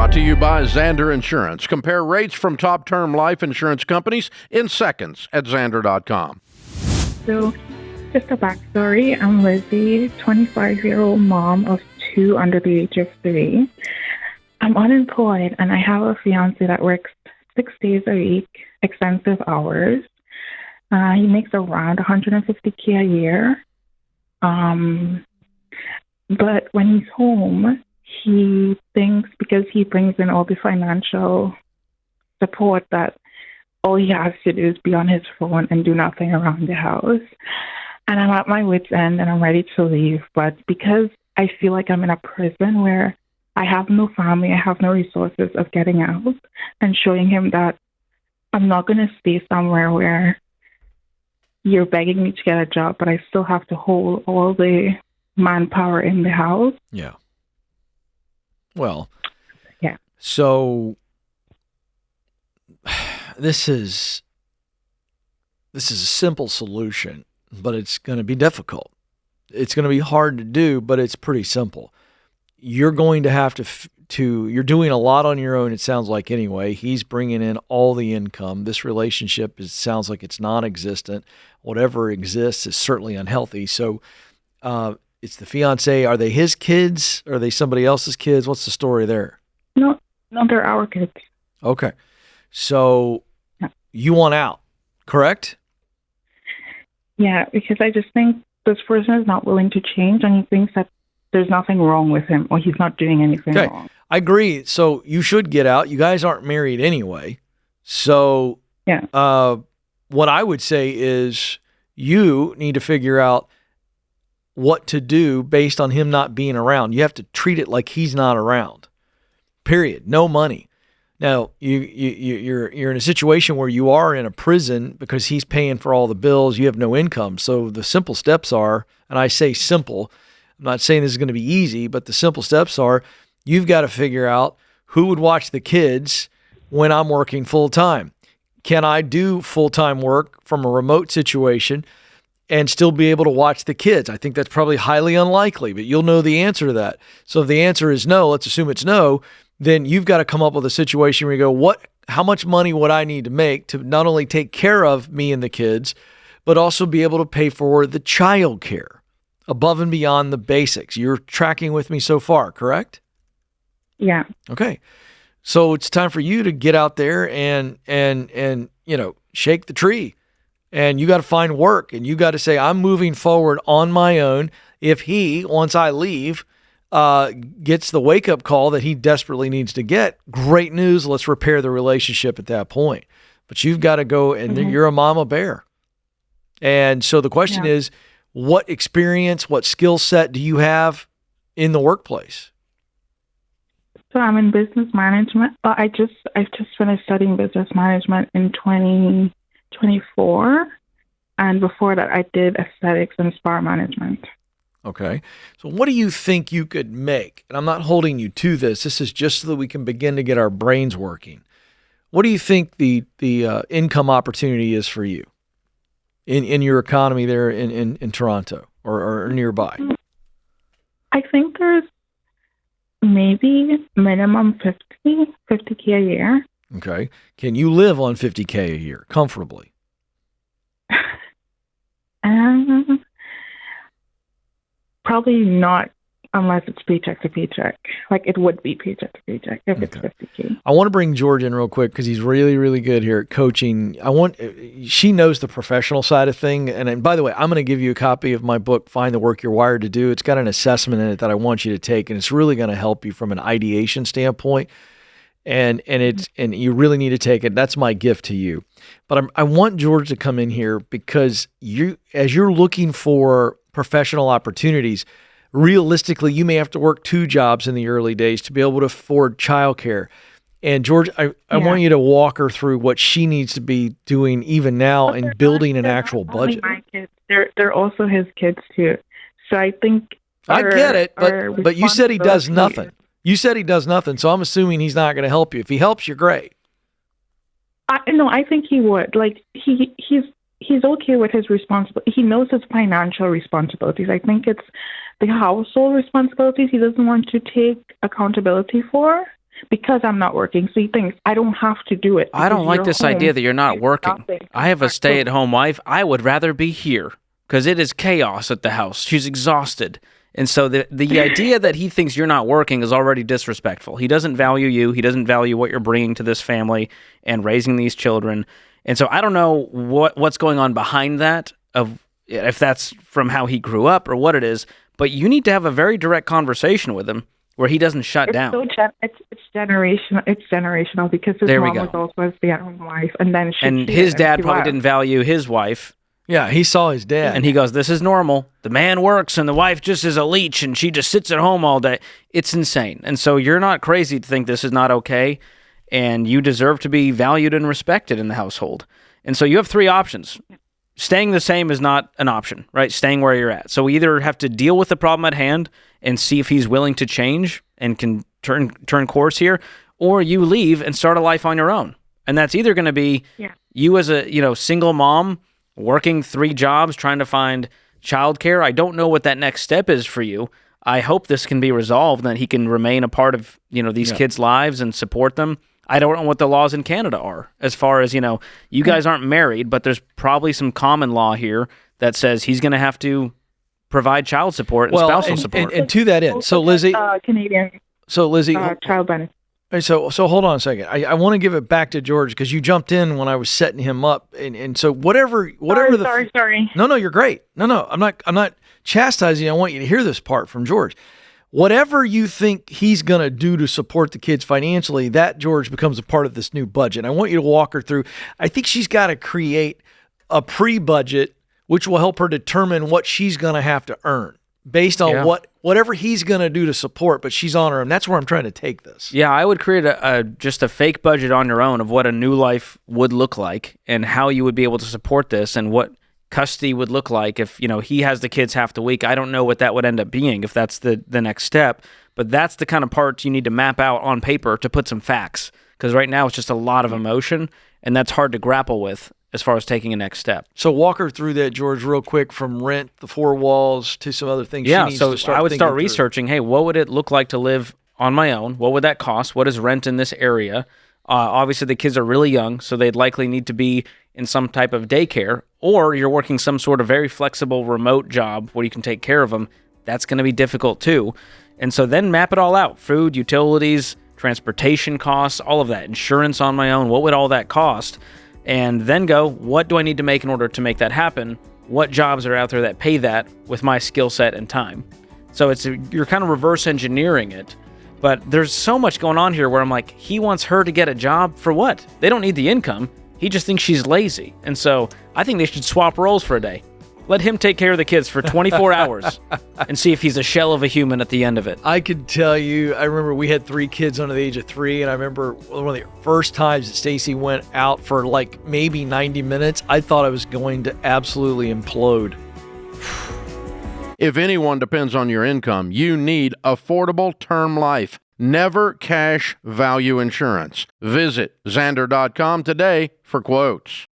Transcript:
Brought to you by Xander Insurance. Compare rates from top term life insurance companies in seconds at Xander.com. So, just a backstory. I'm Lizzie, 25-year-old mom of 2 under the age of 3. I'm unemployed, and I have a fiancé that works 6 days a week, extensive hours. He makes around $150K a year. But when he's home, he thinks because he brings in all the financial support that all he has to do is be on his phone and do nothing around the house. And I'm at my wit's end and I'm ready to leave. But because I feel like I'm in a prison where I have no family, I have no resources of getting out and showing him that I'm not going to stay somewhere where you're begging me to get a job, but I still have to hold all the manpower in the house. Yeah. Well, yeah. So this is a simple solution, but it's going to be difficult. It's going to be hard to do, but it's pretty simple. You're going to have to you're doing a lot on your own, it sounds like anyway. He's bringing in all the income. This relationship sounds like it's non-existent. Whatever exists is certainly unhealthy. So it's the fiancé. Are they his kids? Are they somebody else's kids? What's the story there? No, they're our kids. Okay. So you want out, correct? Yeah, because I just think this person is not willing to change, and he thinks that there's nothing wrong with him or he's not doing anything wrong. I agree. So you should get out. You guys aren't married anyway. So what I would say is you need to figure out what to do based on him not being around. You have to treat it like he's not around. Period. No money. Now, you're in a situation where you are in a prison because he's paying for all the bills. You have no income. So the simple steps are, and I say simple, I'm not saying this is going to be easy, but the simple steps are you've got to figure out who would watch the kids when I'm working full time. Can I do full-time work from a remote situation and still be able to watch the kids? I think that's probably highly unlikely, but you'll know the answer to that. So if the answer is no, let's assume it's no, then you've got to come up with a situation where you go, how much money would I need to make to not only take care of me and the kids, but also be able to pay for the child care above and beyond the basics? You're tracking with me so far, correct? Yeah. Okay. So it's time for you to get out there and shake the tree. And you got to find work, and you got to say, I'm moving forward on my own. If he, once I leave, gets the wake-up call that he desperately needs to get, great news. Let's repair the relationship at that point. But you've got to go, and you're a mama bear. And so the question is, what experience, what skill set do you have in the workplace? So I'm in business management. I've just finished studying business management in 2024. And before that, I did aesthetics and spa management. Okay. So what do you think you could make? And I'm not holding you to this. This is just so that we can begin to get our brains working. What do you think the income opportunity is for you in your economy there in Toronto or nearby? I think there's maybe minimum 50K a year. Okay. Can you live on $50K a year comfortably? Probably not unless it's paycheck to paycheck. Like it would be paycheck to paycheck if it's 50K. I want to bring George in real quick because he's really, really good here at coaching. She knows the professional side of thing. And by the way, I'm going to give you a copy of my book, Find the Work You're Wired to Do. It's got an assessment in it that I want you to take, and it's really going to help you from an ideation standpoint. And you really need to take it. That's my gift to you. But I want George to come in here because as you're looking for professional opportunities, realistically, you may have to work 2 jobs in the early days to be able to afford childcare. And George, I want you to walk her through what she needs to be doing even now and building an actual budget. My kids, they're also his kids too. So I think I get it, but you said he does nothing. You said he does nothing, so I'm assuming he's not going to help you. If he helps you, great. No, I think he would. Like he's okay with his responsibility. He knows his financial responsibilities. I think it's the household responsibilities he doesn't want to take accountability for. because I'm not working. So he thinks I don't have to do it. I don't like this idea that you're not working. I have a stay-at-home wife. I would rather be here because it is chaos at the house. She's exhausted. And so the idea that he thinks you're not working is already disrespectful. He doesn't value you. He doesn't value what you're bringing to this family and raising these children. And so I don't know what's going on behind that, of if that's from how he grew up or what it is, but you need to have a very direct conversation with him where he doesn't shut down. It's generational. It's generational because his mom was also a stay-at-home wife, and then his dad probably didn't value his wife. Yeah, he saw his dad. And he goes, this is normal. The man works and the wife just is a leech and she just sits at home all day. It's insane. And so you're not crazy to think this is not okay, and you deserve to be valued and respected in the household. And so you have three options. Staying the same is not an option, right? Staying where you're at. So we either have to deal with the problem at hand and see if he's willing to change and can turn course here, or you leave and start a life on your own. And that's either going to be you as a single mom working 3 jobs, trying to find childcare. I don't know what that next step is for you. I hope this can be resolved and that he can remain a part of these kids' lives and support them. I don't know what the laws in Canada are as far as, you guys aren't married, but there's probably some common law here that says he's going to have to provide child support and spousal support. And to that end, so Lizzie, Canadian. So Lizzie, child benefit. So hold on a second. I want to give it back to George because you jumped in when I was setting him up, and so whatever. Sorry. No, you're great. No, I'm not chastising you. I want you to hear this part from George. Whatever you think he's going to do to support the kids financially, that, George, becomes a part of this new budget. I want you to walk her through. I think she's got to create a pre-budget, which will help her determine what she's going to have to earn based on whatever he's going to do to support, but she's on her own. That's where I'm trying to take this. Yeah, I would create just a fake budget on your own of what a new life would look like and how you would be able to support this and what custody would look like if, he has the kids half the week. I don't know what that would end up being if that's the next step, but that's the kind of parts you need to map out on paper to put some facts, because right now it's just a lot of emotion, and that's hard to grapple with as far as taking a next step. So walk her through that, George, real quick, from rent, the 4 walls, to some other things. Yeah, so I would start researching, hey, what would it look like to live on my own? What would that cost? What is rent in this area? Obviously, the kids are really young, so they'd likely need to be in some type of daycare, or you're working some sort of very flexible remote job where you can take care of them. That's going to be difficult too. And so then map it all out. Food, utilities, transportation costs, all of that. Insurance on my own. What would all that cost? And then go, what do I need to make in order to make that happen? What jobs are out there that pay that with my skill set and time? So you're kind of reverse engineering it. But there's so much going on here where I'm like, he wants her to get a job for what? They don't need the income. He just thinks she's lazy. And so I think they should swap roles for a day. Let him take care of the kids for 24 hours and see if he's a shell of a human at the end of it. I could tell you, I remember we had 3 kids under the age of 3, and I remember one of the first times that Stacy went out for like maybe 90 minutes, I thought I was going to absolutely implode. If anyone depends on your income, you need affordable term life. Never cash value insurance. Visit Xander.com today for quotes.